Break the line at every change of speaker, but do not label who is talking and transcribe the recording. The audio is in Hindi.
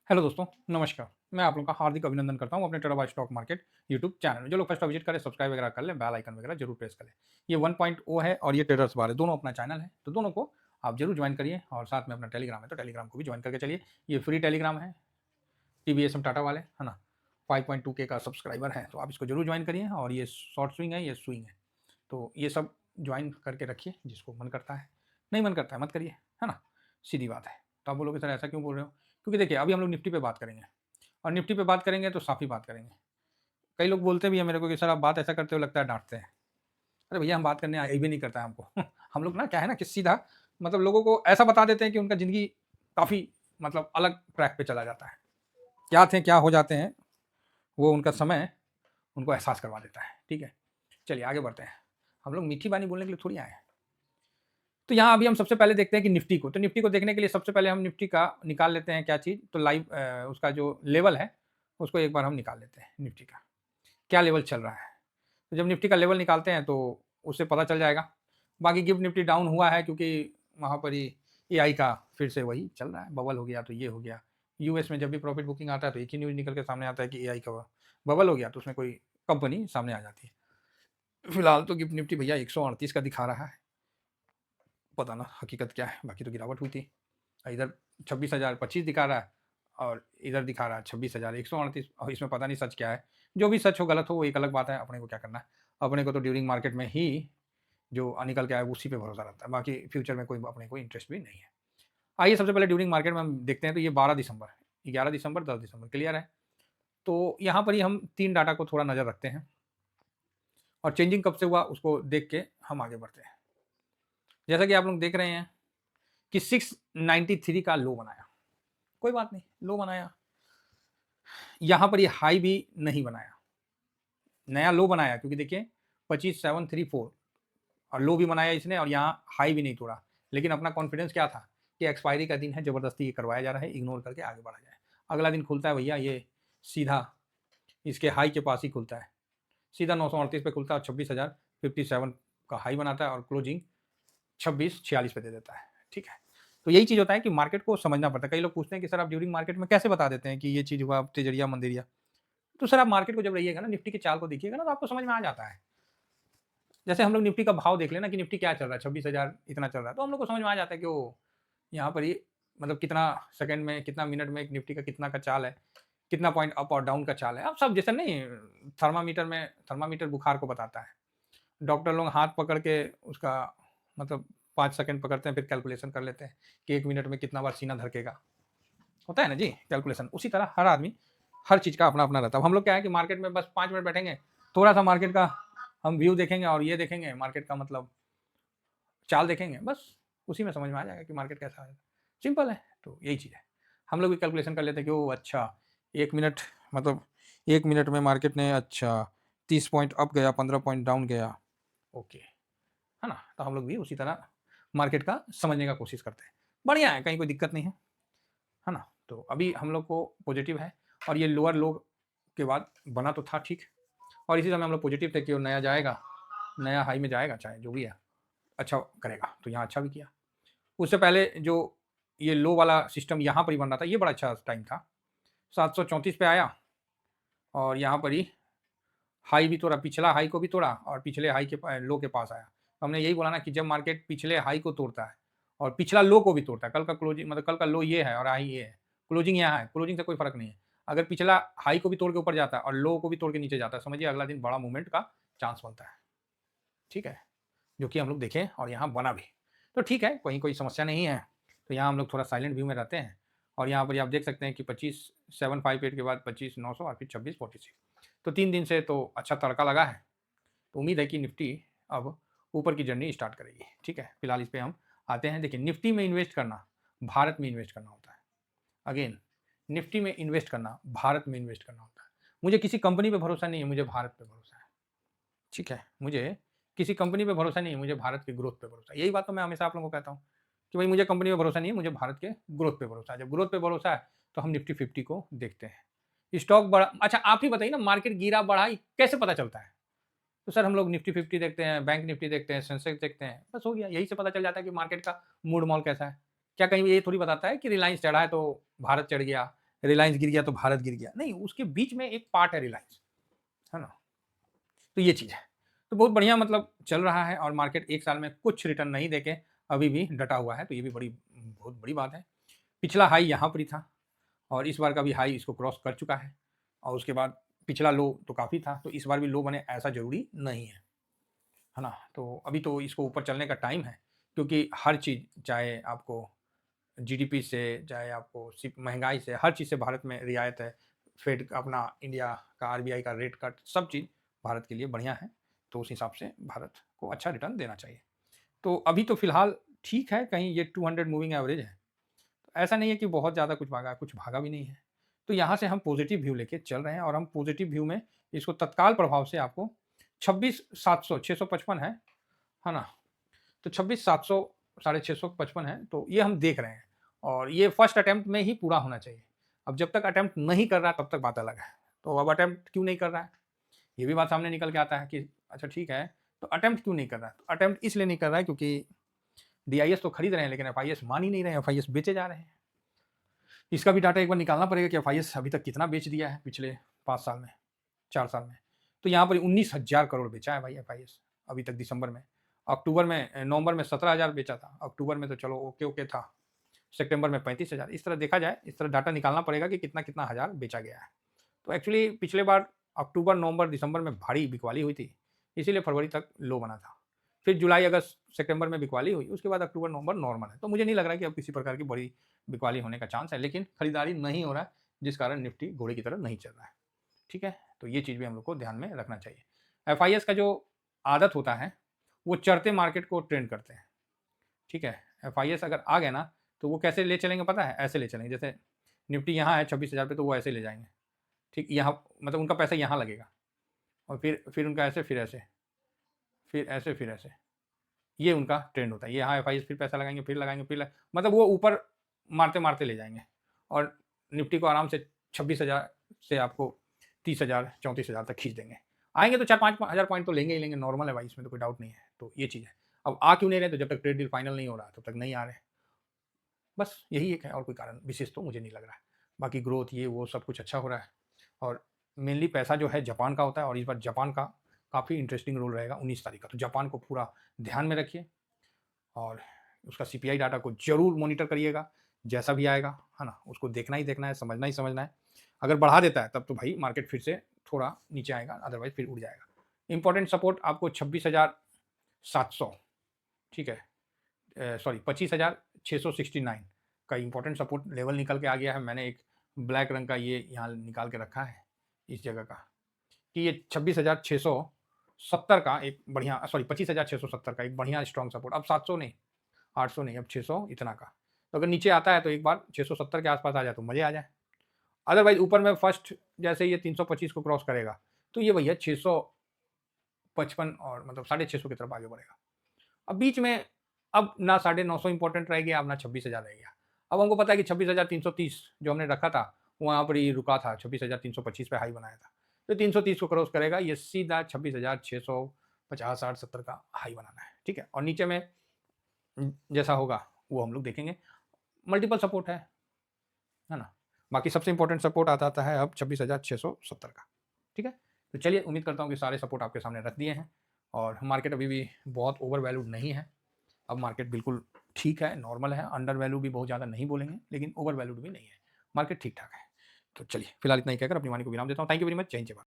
हेलो दोस्तों, नमस्कार। मैं आप लोगों का हार्दिक अभिनंदन करता हूँ अपने terabyte stock market YouTube channel में। जो लोग फर्स्ट विजिट करें, सब्सक्राइब वगैरह कर लें, बेल आइकन वगैरह जरूर प्रेस करें। ये 1.0 है और ये ट्रेडर्स बार है, दोनों अपना चैनल है, तो दोनों को आप जरूर ज्वाइन करिए। और साथ में अपना टेलीग्राम है, तो टेलीग्राम को भी ज्वाइन करके चलिए। ये फ्री टेलीग्राम है, टीवीएसएम टाटा वाले, है ना। 5.2 के का सब्सक्राइबर है, तो आप इसको जरूर ज्वाइन करिए। और ये शॉर्ट स्विंग है, ये स्विंग है, तो ये सब ज्वाइन करके रखिए। जिसको मन करता है, नहीं मन करता है मत करिए, है ना। सीधी बात है। तो आप बोलोगे सर ऐसा क्यों बोल रहे हो? क्योंकि देखिए, अभी हम लोग निफ्टी पे बात करेंगे, और निफ्टी पे बात करेंगे तो साफ़ ही बात करेंगे। कई लोग बोलते भी हैं मेरे को कि सर आप बात ऐसा करते हो, लगता है डाँटते हैं। अरे भैया, हम बात करने आए भी नहीं करता है हमको। हम लोग ना क्या है ना कि सीधा मतलब लोगों को ऐसा बता देते हैं कि उनका ज़िंदगी काफ़ी मतलब अलग ट्रैक पे चला जाता है। क्या थे, क्या हो जाते हैं, वो उनका समय उनको एहसास करवा देता है। ठीक है? चलिए आगे बढ़ते हैं। हम लोग मीठी बानी बोलने के लिए थोड़ी आए हैं। तो यहाँ अभी हम सबसे पहले देखते हैं कि निफ्टी को, तो निफ्टी को देखने के लिए सबसे पहले हम निफ्टी का निकाल लेते हैं क्या चीज़, तो लाइव उसका जो लेवल है, उसको एक बार हम निकाल लेते हैं निफ्टी का। क्या लेवल चल रहा है? तो जब निफ्टी का लेवल निकालते हैं तो उससे पता चल जाएगा। बाकी गिफ्ट निफ्टी डाउन हुआ है क्योंकि वहाँ पर ही एआई का फिर से वही चल रहा है, बबल हो गया तो ये हो गया। यूएस में जब भी प्रॉफिट बुकिंग आता है तो एक ही न्यूज़ निकल के सामने आता है कि एआई का बबल हो गया, तो उसमें कोई कंपनी सामने आ जाती है। फिलहाल तो गिफ्ट निफ्टी भैया 138 का दिखा रहा है, पता ना हकीकत क्या है, बाकी तो गिरावट हुई थी। इधर 26,025 दिखा रहा है और इधर दिखा रहा है 26,138, और इसमें पता नहीं सच क्या है। जो भी सच हो गलत हो वो एक अलग बात है, अपने को क्या करना है। अपने को तो ड्यूरिंग मार्केट में ही जो निकल के आए उसी पे भरोसा रहता है, बाकी फ्यूचर में कोई अपने को इंटरेस्ट भी नहीं है। आइए सबसे पहले ड्यूरिंग मार्केट में हम देखते हैं, तो ये 12 दिसंबर, 11 दिसंबर, 10 दिसंबर क्लियर है। तो यहाँ पर ही हम 3 डाटा को थोड़ा नज़र रखते हैं, और चेंजिंग कब से हुआ उसको देख के हम आगे बढ़ते हैं। जैसा कि आप लोग देख रहे हैं कि 693 का लो बनाया, कोई बात नहीं, लो बनाया। यहाँ पर ये हाई भी नहीं बनाया, नया लो बनाया, क्योंकि देखिए 25,734 और लो भी बनाया इसने, और यहाँ हाई भी नहीं तोड़ा। लेकिन अपना कॉन्फिडेंस क्या था कि एक्सपायरी का दिन है, जबरदस्ती ये करवाया जा रहा है, इग्नोर करके आगे बढ़ा जाए। अगला दिन खुलता है भैया, ये सीधा इसके हाई के पास ही खुलता है, सीधा 938 पे खुलता है, 26,057 का हाई बनाता है और क्लोजिंग 26,46 पे दे देता है। ठीक है, तो यही चीज़ होता है कि मार्केट को समझना पड़ता है। कई लोग पूछते हैं कि सर आप ड्यूरिंग मार्केट में कैसे बता देते हैं कि ये चीज़ हुआ, तेजड़िया मंदिरिया। तो सर आप मार्केट को जब रहिएगा ना, निफ्टी की चाल को देखिएगा ना, तो आपको समझ में आ जाता है। जैसे हम लोग निफ्टी का भाव देख लेना कि निफ्टी क्या चल रहा है, 26,000 इतना चल रहा है, तो हम लोग को समझ में आ जाता है कि वो यहाँ पर ही मतलब कितना सेकंड में, कितना मिनट में एक निफ्टी का कितना का चाल है, कितना पॉइंट अप और डाउन का चाल है। अब सब जैसे नहीं, थर्मामीटर में, थर्मामीटर बुखार को बताता है। डॉक्टर लोग हाथ पकड़ के उसका मतलब 5 सेकंड पकड़ते हैं, फिर कैलकुलेशन कर लेते हैं कि 1 मिनट में कितना बार सीना धड़केगा। होता है ना जी कैलकुलेशन, उसी तरह हर आदमी हर चीज़ का अपना-अपना रहता है। अब हम लोग क्या है कि मार्केट में बस 5 मिनट बैठेंगे, थोड़ा-सा मार्केट का हम व्यू देखेंगे और ये देखेंगे मार्केट का मतलब चाल देखेंगे, बस उसी में समझ में आ जाएगा कि मार्केट कैसा है। सिंपल है, तो यही चीज़ है। हम लोग भी कैलकुलेशन कर लेते हैं कि ओह अच्छा, 1 मिनट मतलब 1 मिनट में मार्केट ने अच्छा 30 पॉइंट अप गया, 15 पॉइंट डाउन गया, ओके, है ना? तो हम लोग भी उसी तरह मार्केट का समझने का कोशिश करते हैं। बढ़िया है, कहीं कोई दिक्कत नहीं है ना? तो अभी हम लोग को पॉजिटिव है, और ये लोअर लो के बाद बना तो था ठीक, और इसी समय हम लोग पॉजिटिव थे कि वो नया जाएगा, नया हाई में जाएगा, चाहे जो भी है, अच्छा करेगा। तो यहाँ अच्छा भी किया। उससे पहले जो ये लो वाला सिस्टम यहाँ पर ही बन रहा था, ये बड़ा अच्छा टाइम था। 734 पे आया और यहाँ पर ही हाई भी तोड़ा, पिछला हाई को भी तोड़ा और पिछले हाई के लो के पास आया। हमने यही बोला ना कि जब मार्केट पिछले हाई को तोड़ता है और पिछला लो को भी तोड़ता है, कल का क्लोजिंग मतलब कल का लो ये है और हाई ये है, क्लोजिंग यहाँ है, क्लोजिंग से कोई फर्क नहीं है। अगर पिछला हाई को भी तोड़ के ऊपर जाता है और लो को भी तोड़ के नीचे जाता है, समझिए अगला दिन बड़ा मूवमेंट का चांस बनता है। ठीक है, जो कि हम लोग देखें और यहाँ बना भी। तो ठीक है, कहीं कोई समस्या नहीं है। तो यहाँ हम लोग थोड़ा साइलेंट व्यू में रहते हैं, और यहाँ पर आप देख सकते हैं कि 25,758 के बाद 25,900 और फिर 26,46। तो 3 दिन से तो अच्छा तड़का लगा है। तो उम्मीद है कि निफ्टी अब ऊपर की जर्नी स्टार्ट करेगी। ठीक है, फिलहाल इस पे हम आते हैं। देखिए, निफ्टी में इन्वेस्ट करना भारत में इन्वेस्ट करना होता है। अगेन, निफ्टी में इन्वेस्ट करना भारत में इन्वेस्ट करना होता है। मुझे किसी कंपनी पे भरोसा नहीं है, मुझे भारत पे भरोसा है। ठीक है, मुझे किसी कंपनी पे भरोसा नहीं है, मुझे भारत के ग्रोथ पे भरोसा है। यही बात तो मैं हमेशा आप लोगों को कहता हूँ कि भाई मुझे कंपनी पे भरोसा नहीं है, मुझे भारत के ग्रोथ पे भरोसा है। जब ग्रोथ पे भरोसा है तो हम निफ्टी 50 को देखते हैं। स्टॉक बढ़ा, अच्छा आप ही बताइए ना, मार्केट गिरा बढ़ा कैसे पता चलता है? तो सर हम लोग निफ्टी 50 देखते हैं, बैंक निफ्टी देखते हैं, सेंसेक्स देखते हैं, बस हो गया। यही से पता चल जाता है कि मार्केट का मूड माहौल कैसा है। क्या कहीं ये थोड़ी बताता है कि रिलायंस चढ़ा है तो भारत चढ़ गया, रिलायंस गिर गया तो भारत गिर गया, नहीं, उसके बीच में एक पार्ट है रिलायंस, है ना? तो ये चीज़ है। तो बहुत बढ़िया मतलब चल रहा है और मार्केट 1 साल में कुछ रिटर्न नहीं देके अभी भी डटा हुआ है, तो ये भी बहुत बड़ी बात है। पिछला हाई यहाँ पर ही था और इस बार का भी हाई इसको क्रॉस कर चुका है और उसके बाद पिछला लो तो काफ़ी था, तो इस बार भी लो बने ऐसा ज़रूरी नहीं है ना? तो अभी तो इसको ऊपर चलने का टाइम है, क्योंकि हर चीज़ चाहे आपको जीडीपी से, चाहे आपको सिर्फ महँगाई से, हर चीज़ से भारत में रियायत है। फेड का अपना इंडिया का आरबीआई का रेट कट सब चीज़ भारत के लिए बढ़िया है, तो उस हिसाब से भारत को अच्छा रिटर्न देना चाहिए। तो अभी तो फ़िलहाल ठीक है, कहीं ये 200 मूविंग एवरेज है। ऐसा नहीं है कि बहुत ज़्यादा कुछ भागा है, कुछ भागा भी नहीं है। तो यहाँ से हम पॉज़िटिव व्यू लेके चल रहे हैं और हम पॉज़िटिव व्यू में इसको तत्काल प्रभाव से आपको 26,700 655 है ना? तो 26,700 साढ़े 655 है, तो ये हम देख रहे हैं और ये फर्स्ट अटेम्प्ट में ही पूरा होना चाहिए। अब जब तक अटेम्प्ट नहीं कर रहा तब तक बात अलग है। तो अब अटेम्प्ट क्यों नहीं कर रहा है? ये भी बात सामने निकल के आता है कि अच्छा ठीक है, तो अटेम्प्ट क्यों नहीं कर रहा है? तो अटेम्प्ट इसलिए नहीं कर रहा है क्योंकि डीआईएस तो खरीद रहे हैं लेकिन एफआईएस मान ही नहीं रहे हैं, एफआईएस बेचे जा रहे हैं। इसका भी डाटा एक बार निकालना पड़ेगा कि एफआईएस अभी तक कितना बेच दिया है पिछले 5 साल में, 4 साल में। तो यहाँ पर 19,000 करोड़ बेचा है भाई एफआईएस अभी तक दिसंबर में। अक्टूबर में नवंबर में 17,000 बेचा था, अक्टूबर में तो चलो ओके था, सितंबर में 35,000। इस तरह देखा जाए, इस तरह डाटा निकालना पड़ेगा कि कितना हज़ार बेचा गया है। तो एक्चुअली पिछले बार अक्टूबर, नवंबर, दिसंबर में भारी बिकवाली हुई थी, इसीलिए फरवरी तक लो बना था। फिर जुलाई, अगस्त, सितंबर में बिकवाली हुई, उसके बाद अक्टूबर, नवंबर नॉर्मल है। तो मुझे नहीं लग रहा है कि अब किसी प्रकार की बड़ी बिकवाली होने का चांस है, लेकिन खरीदारी नहीं हो रहा है, जिस कारण निफ्टी घोड़े की तरह नहीं चल रहा है। ठीक है? तो ये चीज़ भी हम लोग को ध्यान में रखना चाहिए। एफआईएस का जो आदत होता है, वो चढ़ते मार्केट को ट्रेंड करते हैं। ठीक है? एफआईएस अगर आ गए ना, तो वो कैसे ले चलेंगे पता है? ऐसे ले चलेंगे, जैसे निफ्टी यहाँ है 26,000 पे, तो वो ऐसे ले जाएँगे। ठीक? यहाँ मतलब उनका पैसा यहाँ लगेगा और फिर उनका ऐसे, फिर ऐसे, फिर ऐसे, फिर ऐसे। ये उनका ट्रेंड होता है। ये यहाँ एफआईएस फिर पैसा लगाएँगे, फिर लगाएँगे, मतलब वो ऊपर मारते-मारते ले जाएँगे और निफ्टी को आराम से 26,000 से आपको 30,000, 34,000 तक खींच देंगे। आएँगे तो 4-5 हज़ार पॉइंट तो लेंगे ही लेंगे, नॉर्मल है भाई, इसमें तो कोई डाउट नहीं है। तो ये चीज़ है। अब आ क्यों नहीं रहे? तो जब तक ट्रेड डील फाइनल नहीं हो रहा, तब तक नहीं आ रहे। बस यही एक है, और कोई कारण विशेष तो मुझे नहीं लग रहा है। बाकी ग्रोथ ये वो सब कुछ अच्छा हो रहा है और मेनली पैसा जो है जापान का होता है और इस बार जापान का काफ़ी इंटरेस्टिंग रोल रहेगा 19 तारीख का। तो जापान को पूरा ध्यान में रखिए और उसका सीपीआई डाटा को ज़रूर मॉनिटर करिएगा, जैसा भी आएगा, है ना? उसको देखना ही देखना है, समझना ही समझना है। अगर बढ़ा देता है तब तो भाई मार्केट फिर से थोड़ा नीचे आएगा, अदरवाइज़ फिर उड़ जाएगा। इम्पोर्टेंट सपोर्ट आपको 26,700, ठीक है? सॉरी 25,669 का इम्पोर्टेंट सपोर्ट लेवल निकल के आ गया है। मैंने एक ब्लैक रंग का ये यहाँ निकाल के रखा है इस जगह का, कि ये 26,670 का एक बढ़िया, सॉरी 25,670 का एक बढ़िया स्ट्रॉन्ग सपोर्ट। अब 700 नहीं, 800 नहीं, अब 600 इतना का। तो अगर नीचे आता है तो एक बार 670 के आस-पास आ जाए तो मज़े आ जाए। अदरवाइज़ ऊपर में फर्स्ट जैसे ये 325 को क्रॉस करेगा, तो ये भैया 655 और मतलब 650 की तरफ आगे बढ़ेगा। अब बीच में अब ना 950 इम्पोर्टेंट रह गया, अब ना 26,000 रह गया। अब हमको पता है कि 26,330 जो हमने रखा था, वहाँ पर ही रुका था, 26,325 पे हाई बनाया था। तो 330 को क्रॉस करेगा, ये सीधा 26,650, 60, 70 का हाई बनाना है, ठीक है? और नीचे में जैसा होगा वो हम लोग देखेंगे। मल्टीपल सपोर्ट है ना? बाकी सबसे इम्पोर्टेंट सपोर्ट आता है अब 26,670 का, ठीक है? तो चलिए, उम्मीद करता हूँ कि सारे सपोर्ट आपके सामने रख दिए हैं और मार्केट अभी भी बहुत ओवर वैल्यूड नहीं है। अब मार्केट बिल्कुल ठीक है, नॉर्मल है, अंडर वैल्यू भी बहुत ज़्यादा नहीं बोलेंगे, लेकिन ओवर वैल्यूड भी नहीं है। मार्केट ठीक-ठाक है। तो चलिए, फिलहाल इतना ही कहकर अपनी वाणी को विराम देता हूँ। Thank you very much. जय हिंद, जय भारत।